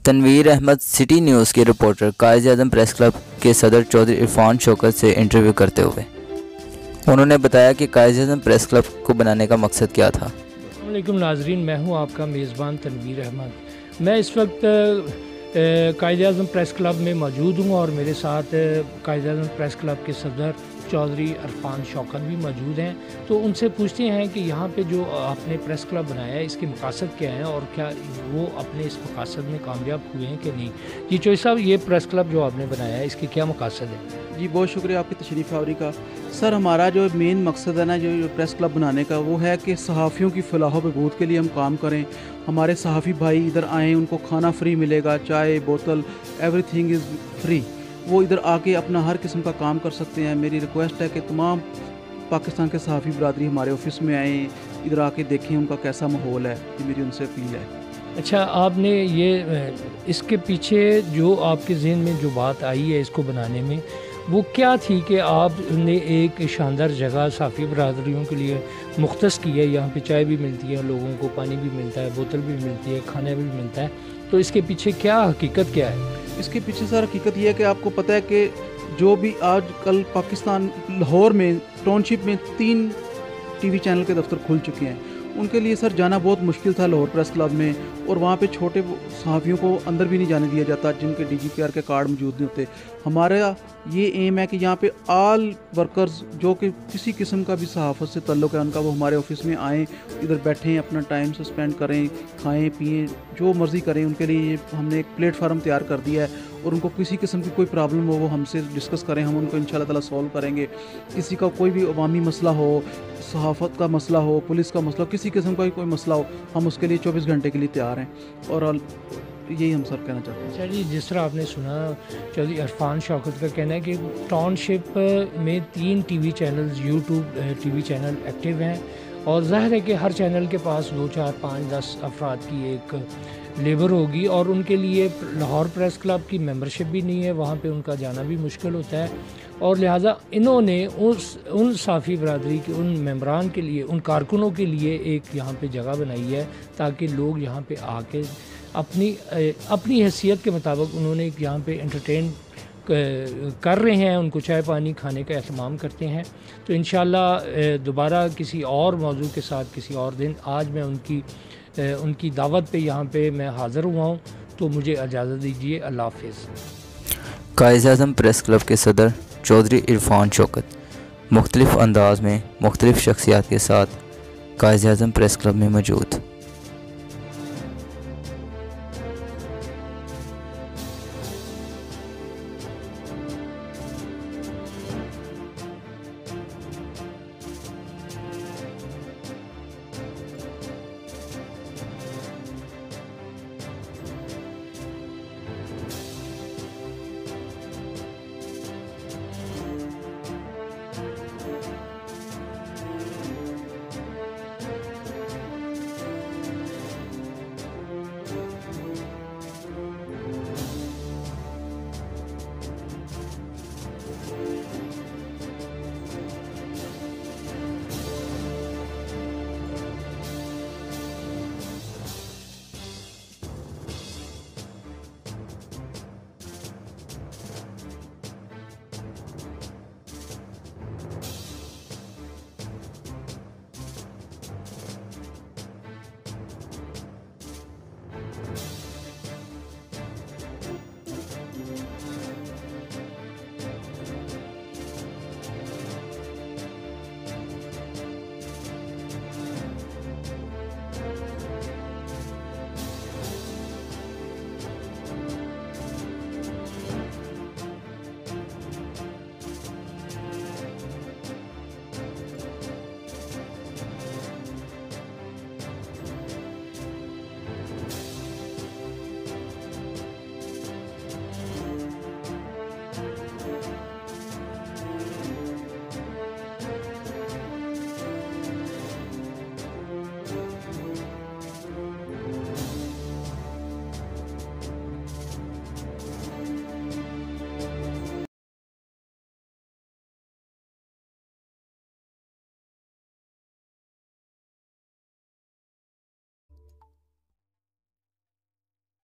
Tanveer Ahmad city news کے reporter Quaid Azam press club کے صدر چودھری عرفان شوکت سے انٹرویو کرتے ہوئے انہوں نے بتایا کہ قائد اعظم پریس کلب کو بنانے کا مقصد کیا تھا۔ السلام علیکم ناظرین، میں ہوں آپ کا میزبان تنویر احمد۔ میں اس وقت قائد اعظم پریس کلب میں موجود ہوں اور میرے ساتھ قائد اعظم پریس کلب کے صدر چودھری عرفان شوکت بھی موجود ہیں۔ تو ان سے پوچھتے ہیں کہ یہاں پہ جو آپ نے پریس کلب بنایا ہے اس کے مقاصد کیا ہیں اور کیا وہ اپنے اس مقاصد میں کامیاب ہوئے ہیں کہ نہیں۔ جی چودھری صاحب، یہ پریس کلب جو آپ نے بنایا ہے اس کے کیا مقاصد ہے؟ جی بہت شکریہ آپ کی تشریف آوری کا۔ سر ہمارا جو مین مقصد ہے نا جو پریس کلب بنانے کا، وہ ہے کہ صحافیوں کی فلاح و بہبود کے لیے ہم کام کریں۔ ہمارے صحافی بھائی ادھر آئیں، ان کو کھانا فری ملے گا، چائے بوتل ایوری تھنگ از فری۔ وہ ادھر آ کے اپنا ہر قسم کا کام کر سکتے ہیں۔ میری ریکویسٹ ہے کہ تمام پاکستان کے صحافی برادری ہمارے آفس میں آئیں، ادھر آ کے دیکھیں ان کا کیسا ماحول ہے۔ یہ میری ان سے اپیل ہے۔ اچھا، آپ نے یہ اس کے پیچھے جو آپ کے ذہن میں جو بات آئی ہے اس کو بنانے میں، وہ کیا تھی کہ آپ نے ایک شاندار جگہ صحافی برادریوں کے لیے مختص کی ہے؟ یہاں پہ چائے بھی ملتی ہے، لوگوں کو پانی بھی ملتا ہے، بوتل بھی ملتی ہے، کھانا بھی ملتا ہے، تو اس کے پیچھے کیا حقیقت کیا ہے؟ اس کے پیچھے سر حقیقت یہ ہے کہ آپ کو پتہ ہے کہ جو بھی آج کل پاکستان لاہور میں ٹاؤن شپ میں 3 ٹی وی چینل کے دفتر کھل چکے ہیں۔ ان کے لیے سر جانا بہت مشکل تھا لاہور پریس کلب میں، اور وہاں پہ چھوٹے صحافیوں کو اندر بھی نہیں جانے دیا جاتا جن کے DGPR کے کارڈ موجود نہیں ہوتے۔ ہمارا یہ ایم ہے کہ یہاں پہ آل ورکرز جو کہ کسی قسم کا بھی صحافت سے تعلق ہے ان کا، وہ ہمارے آفس میں آئیں، ادھر بیٹھیں، اپنا ٹائم سے اسپینڈ کریں، کھائیں پئیں، جو مرضی کریں۔ ان کے لیے ہم نے ایک پلیٹ فارم تیار کر دیا ہے، اور ان کو کسی قسم کی کوئی پرابلم ہو وہ ہم سے ڈسکس کریں، ہم ان کو انشاءاللہ تعالیٰ سولو کریں گے۔ کسی کا کوئی بھی عوامی مسئلہ ہو، صحافت کا مسئلہ ہو، پولیس کا مسئلہ ہو، کسی قسم کا کوئی مسئلہ ہو، ہم اس کے لیے 24 گھنٹے کے لیے تیار ہیں، اور یہی ہم سر کہنا چاہتے ہیں۔ اچھا جی، جس طرح آپ نے سنا چودھری عرفان شوکت کا کہنا ہے کہ ٹاؤن شپ میں 3 T V channels, YouTube T V channel active ہیں، اور ظاہر ہے کہ ہر چینل کے پاس 2 4 5 10 افراد کی ایک لیبر ہوگی، اور ان کے لیے لاہور پریس کلب کی ممبرشپ بھی نہیں ہے، وہاں پہ ان کا جانا بھی مشکل ہوتا ہے، اور لہٰذا انہوں نے ان صحافی برادری کے ان ممبران کے لیے، ان کارکنوں کے لیے ایک یہاں پہ جگہ بنائی ہے تاکہ لوگ یہاں پہ آ کے اپنی حیثیت کے مطابق انہوں نے یہاں پہ انٹرٹین کر رہے ہیں، ان کو چائے پانی کھانے کا اہتمام کرتے ہیں۔ تو انشاءاللہ دوبارہ کسی اور موضوع کے ساتھ کسی اور دن، آج میں ان کی دعوت پہ یہاں پہ میں حاضر ہوا ہوں، تو مجھے اجازت دیجیے۔ اللہ حافظ۔ قائد اعظم پریس کلب کے صدر چودھری عرفان شوکت مختلف انداز میں مختلف شخصیات کے ساتھ قائد اعظم پریس کلب میں موجود۔